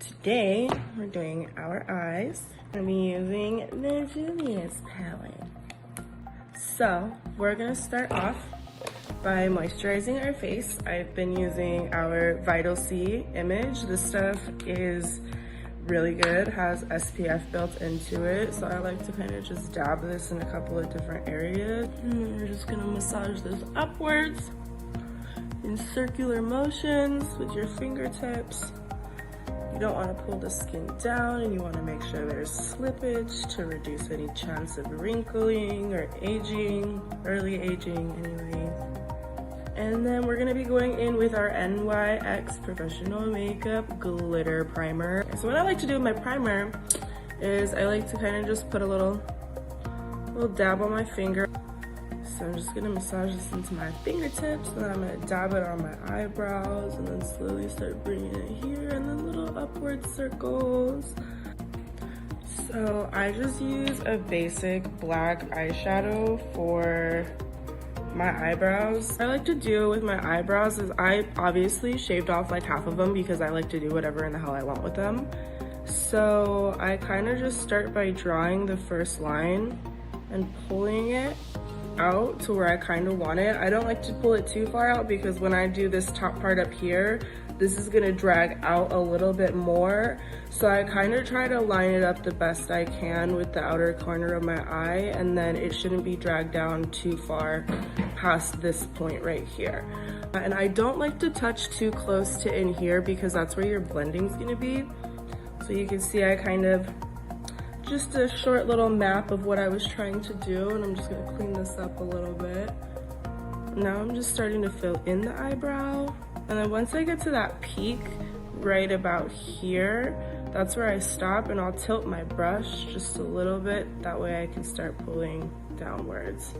Today, we're doing our eyes. I'm gonna be using the Julius palette. So, we're gonna start off by moisturizing our face. I've been using our Vital C image. This stuff is really good, has SPF built into it. So I like to kind of just dab this in a couple of different areas. And we're just gonna massage this upwards in circular motions with your fingertips. You don't want to pull the skin down, and you want to make sure there's slippage to reduce any chance of wrinkling or aging, early aging anyway. And then we're going to be going in with our NYX Professional Makeup Glitter Primer. So what I like to do with my primer is I like to kind of just put a little dab on my finger. So I'm just gonna massage this into my fingertips, and then I'm gonna dab it on my eyebrows, and then slowly start bringing it here, and then little upward circles. So I just use a basic black eyeshadow for my eyebrows. I like to do with my eyebrows is I obviously shaved off like half of them because I like to do whatever in the hell I want with them. So I kind of just start by drawing the first line and pulling it out to where I kind of want it. I don't like to pull it too far out because when I do this top part up here, this is gonna drag out a little bit more. So I kind of try to line it up the best I can with the outer corner of my eye, and then it shouldn't be dragged down too far past this point right here. And I don't like to touch too close to in here because that's where your blending's gonna be. So you can see I kind of just a short little map of what I was trying to do, and I'm just gonna clean this up a little bit. Now I'm just starting to fill in the eyebrow, and then once I get to that peak right about here, that's where I stop, and I'll tilt my brush just a little bit. That way I can start pulling downwards.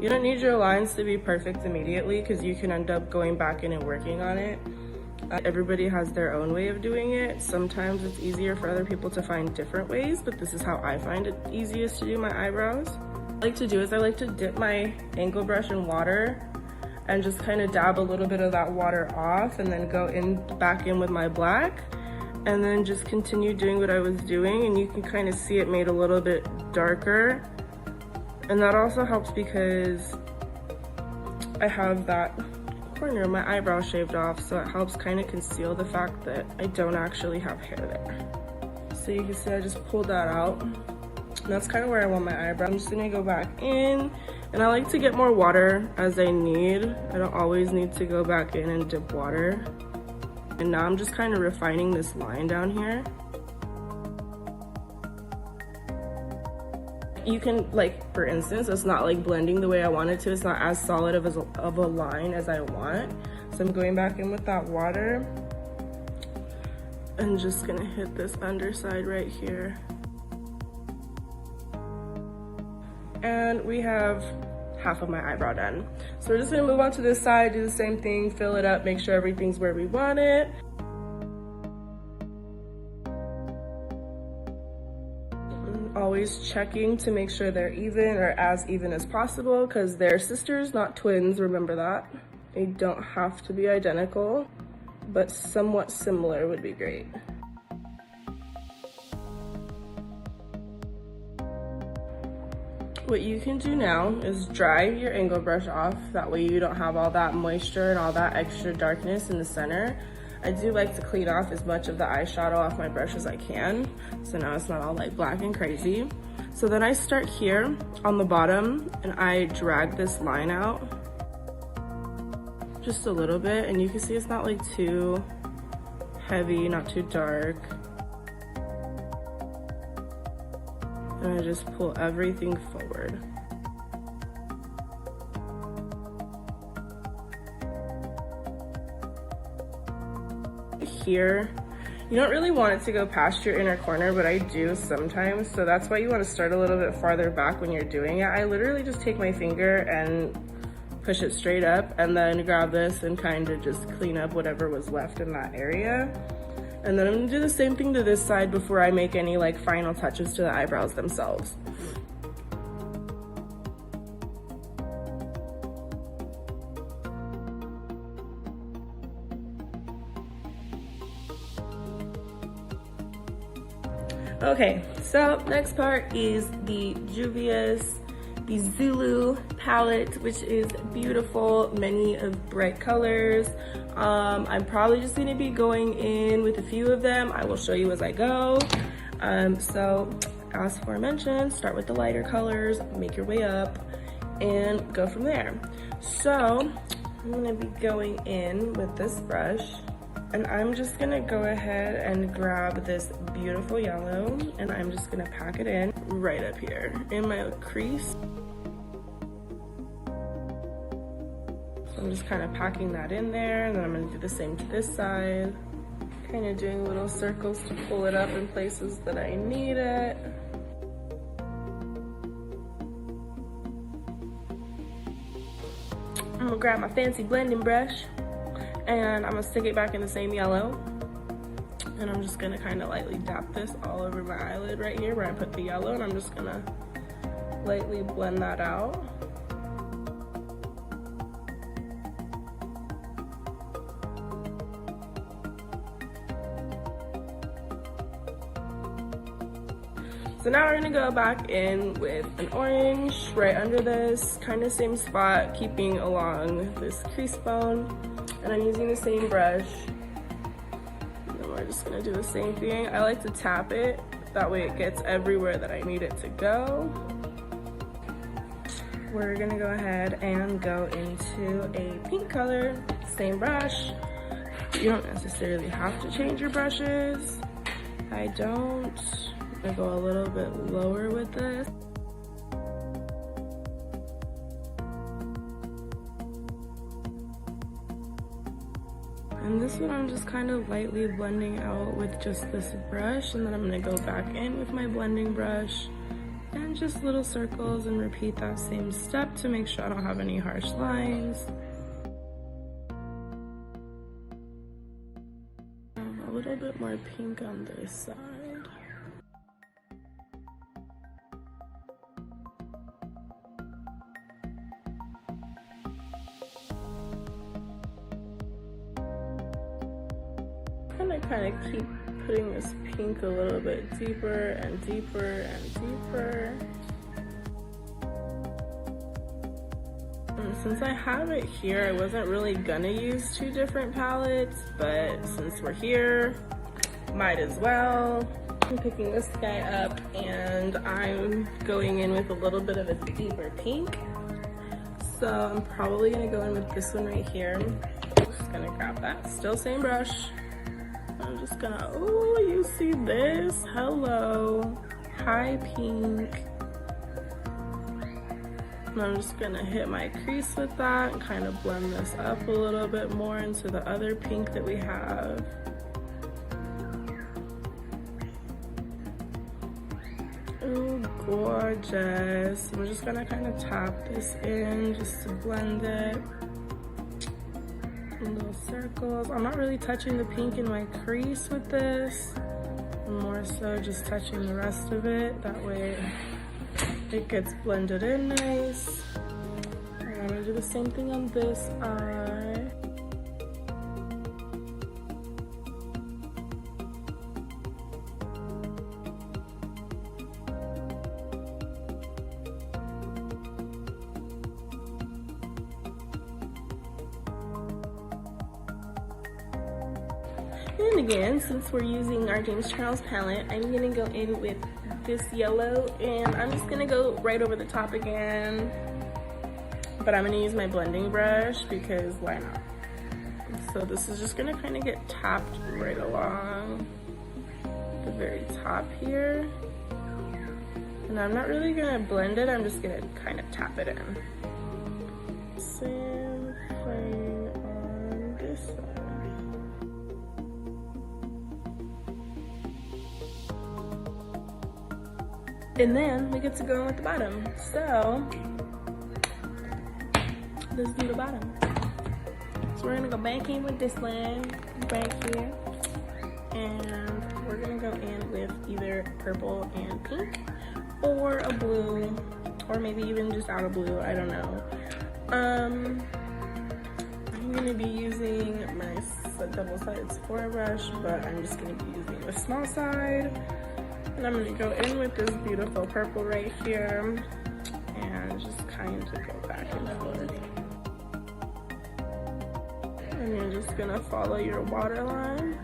You don't need your lines to be perfect immediately because you can end up going back in and working on it. Everybody has their own way of doing it. Sometimes it's easier for other people to find different ways, but this is how I find it easiest to do my eyebrows. What I like to do is I like to dip my angle brush in water and just kind of dab a little bit of that water off, and then go back in with my black, and then just continue doing what I was doing. And you can kind of see it made a little bit darker. And that also helps because I have that corner of my eyebrow shaved off, so it helps kind of conceal the fact that I don't actually have hair there. So you can see I just pulled that out, and that's kind of where I want my eyebrow. I'm just gonna go back in, and I like to get more water as I need. I don't always need to go back in and dip water. And now I'm just kind of refining this line down here. You can, like, for instance, it's not like blending the way I want it to. It's not as solid of a line as I want. So I'm going back in with that water and just gonna hit this underside right here. And we have half of my eyebrow done. So we're just gonna move on to this side, do the same thing, fill it up, make sure everything's where we want it. Always checking to make sure they're even or as even as possible because they're sisters, not twins, remember that. They don't have to be identical, but somewhat similar would be great. What you can do now is dry your angle brush off. That way you don't have all that moisture and all that extra darkness in the center. I do like to clean off as much of the eyeshadow off my brush as I can, so now it's not all like black and crazy. So then I start here on the bottom and I drag this line out just a little bit, and you can see it's not like too heavy, not too dark. And I just pull everything forward. Here, you don't really want it to go past your inner corner, but I do sometimes, so that's why you want to start a little bit farther back when you're doing it. I literally just take my finger and push it straight up, and then grab this and kind of just clean up whatever was left in that area. And then I'm gonna do the same thing to this side before I make any like final touches to the eyebrows themselves. Okay, so next part is the Juvia's, the Zulu palette, which is beautiful, many of bright colors. I'm probably just gonna be going in with a few of them. I will show you as I go. So as aforementioned, start with the lighter colors, make your way up, and go from there. So I'm gonna be going in with this brush, and I'm just gonna go ahead and grab this beautiful yellow, and I'm just gonna pack it in right up here in my crease. So I'm just kind of packing that in there, and then I'm gonna do the same to this side. Kind of doing little circles to pull it up in places that I need it. I'm gonna grab my fancy blending brush, and I'm gonna stick it back in the same yellow, and I'm just gonna kind of lightly dap this all over my eyelid right here where I put the yellow, and I'm just gonna lightly blend that out. So now we're gonna go back in with an orange right under this, kind of same spot, keeping along this crease bone. And I'm using the same brush. And then we're just gonna do the same thing. I like to tap it, that way it gets everywhere that I need it to go. We're gonna go ahead and go into a pink color, same brush. You don't necessarily have to change your brushes. I don't. I'm gonna go a little bit lower with this. And this one I'm just kind of lightly blending out with just this brush, and then I'm gonna go back in with my blending brush and just little circles and repeat that same step to make sure I don't have any harsh lines. A little bit more pink on this side. Kind of keep putting this pink a little bit deeper and deeper and deeper. And since I have it here, I wasn't really gonna use two different palettes, but since we're here, might as well. I'm picking this guy up, and I'm going in with a little bit of a deeper pink. So I'm probably gonna go in with this one right here. I'm just gonna grab that, still same brush. I'm just gonna, oh, you see this? Hello, hi pink. And I'm just gonna hit my crease with that and kind of blend this up a little bit more into the other pink that we have. Oh, gorgeous. I'm just gonna kind of tap this in just to blend it. Little circles. I'm not really touching the pink in my crease with this. I'm more so just touching the rest of it. That way it gets blended in nice. And I'm gonna do the same thing on this eye. And again, since we're using our James Charles palette, I'm gonna go in with this yellow, and I'm just gonna go right over the top again. But I'm gonna use my blending brush because why not? So this is just gonna kind of get tapped right along the very top here. And I'm not really gonna blend it, I'm just gonna kind of tap it in. Same thing on this side. And then we get to go in with the bottom. So let's do the bottom. So we're gonna go back in with this one right here. And we're gonna go in with either purple and pink or a blue, or maybe even just out of blue, I don't know. I'm gonna be using my double-sided Sephora brush, but I'm just gonna be using the small side. And I'm gonna go in with this beautiful purple right here and just kind of go back and forth. And you're just gonna follow your waterline.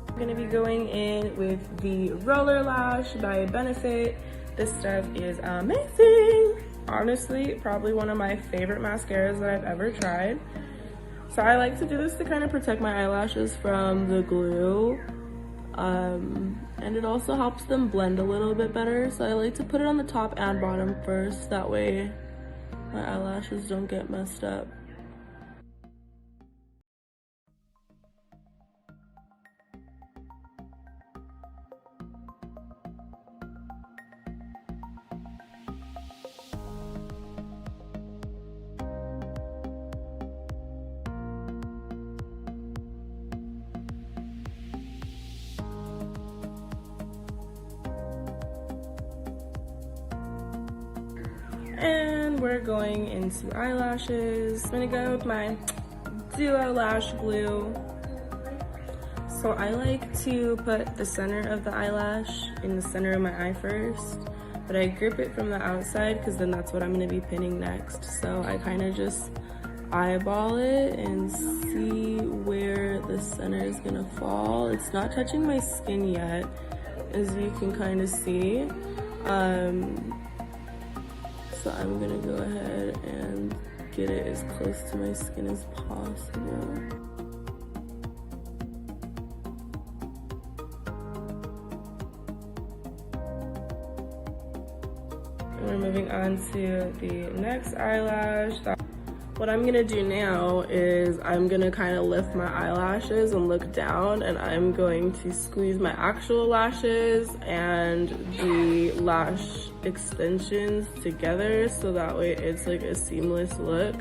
I'm gonna be going in with the Roller Lash by Benefit. This stuff is amazing. Honestly, probably one of my favorite mascaras that I've ever tried. So I like to do this to kind of protect my eyelashes from the glue. And it also helps them blend a little bit better. So I like to put it on the top and bottom first. That way my eyelashes don't get messed up. And we're going into eyelashes. I'm gonna go with my Duo Lash Glue. So I like to put the center of the eyelash in the center of my eye first, but I grip it from the outside because then that's what I'm gonna be pinning next. So I kind of just eyeball it and see where the center is gonna fall. It's not touching my skin yet, as you can kind of see. So I'm gonna go ahead and get it as close to my skin as possible. And we're moving on to the next eyelash. What I'm gonna do now is I'm gonna kind of lift my eyelashes and look down, and I'm going to squeeze my actual lashes and the lash extensions together so that way it's like a seamless look.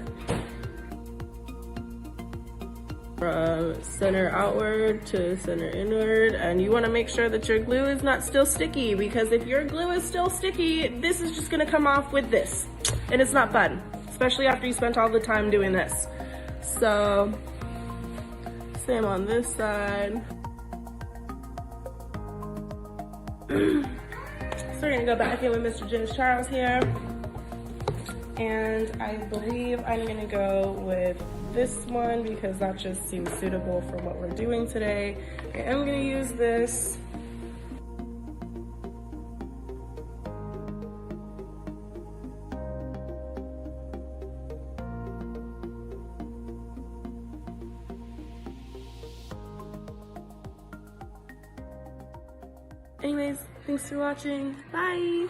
From center outward to center inward, and you want to make sure that your glue is not still sticky, because if your glue is still sticky, this is just gonna come off with this, and it's not fun. Especially after you spent all the time doing this. So, same on this side. So we're gonna go back in with Mr. James Charles here. And I believe I'm gonna go with this one because that just seems suitable for what we're doing today. I am gonna use this. Anyways, thanks for watching. Bye!